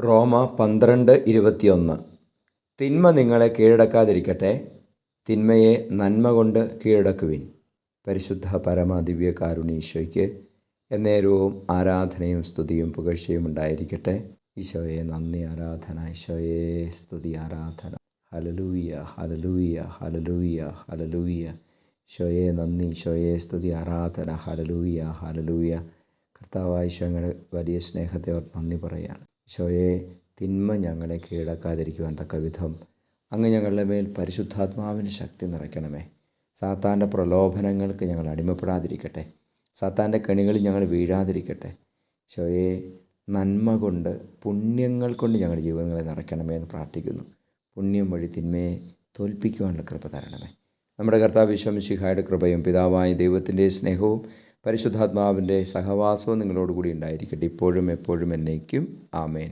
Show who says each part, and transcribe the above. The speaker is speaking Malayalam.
Speaker 1: റോമ 12:21. തിന്മ നിങ്ങളെ കീഴടക്കാതിരിക്കട്ടെ, തിന്മയെ നന്മ കൊണ്ട് കീഴടക്കുവിൻ. പരിശുദ്ധ പരമദിവ്യ കാരുണ്യ എന്നേരവും ആരാധനയും സ്തുതിയും പുകഴ്ചയും ഉണ്ടായിരിക്കട്ടെ. ഈശോയെ നന്ദി, ആരാധന. ഈശോയെ സ്തുതി, ആരാധന. Hallelujah, hallelujah, hallelujah, hallelujah. ഈശോയെ നന്ദി, ഈശോയെ സ്തുതി, ആരാധന. Hallelujah, hallelujah. കർത്താവായ ഈശോയുടെ വലിയ സ്നേഹത്തെ ഓർത്ത് നന്ദി പറയുകയാണ്. ഈശോയെ, തിന്മ ഞങ്ങളെ കീഴടക്കാതിരിക്കുവാൻ തക്ക വിധം അങ്ങ് ഞങ്ങളുടെ മേൽ പരിശുദ്ധാത്മാവിൻ്റെ ശക്തി നിറയ്ക്കണമേ. സാത്താൻ്റെ പ്രലോഭനങ്ങൾക്ക് ഞങ്ങൾ അടിമപ്പെടാതിരിക്കട്ടെ. സാത്താൻ്റെ കെണികളിൽ ഞങ്ങൾ വീഴാതിരിക്കട്ടെ. ഈശോയെ, നന്മ കൊണ്ട്, പുണ്യങ്ങൾ കൊണ്ട് ഞങ്ങളുടെ ജീവിതങ്ങളെ നിറയ്ക്കണമേ എന്ന് പ്രാർത്ഥിക്കുന്നു. പുണ്യം വഴി തിന്മയെ തോൽപ്പിക്കുവാനുള്ള കൃപ തരണമേ. നമ്മുടെ കർത്താവ് ഈശോ മിശിഹായുടെ കൃപയും പിതാവായ ദൈവത്തിൻ്റെ സ്നേഹവും പരിശുദ്ധാത്മാവിൻ്റെ സഹവാസവും നിങ്ങളോടുകൂടി ഉണ്ടായിരിക്കട്ടെ, ഇപ്പോഴും എപ്പോഴും എന്നേക്കും. ആമേൻ.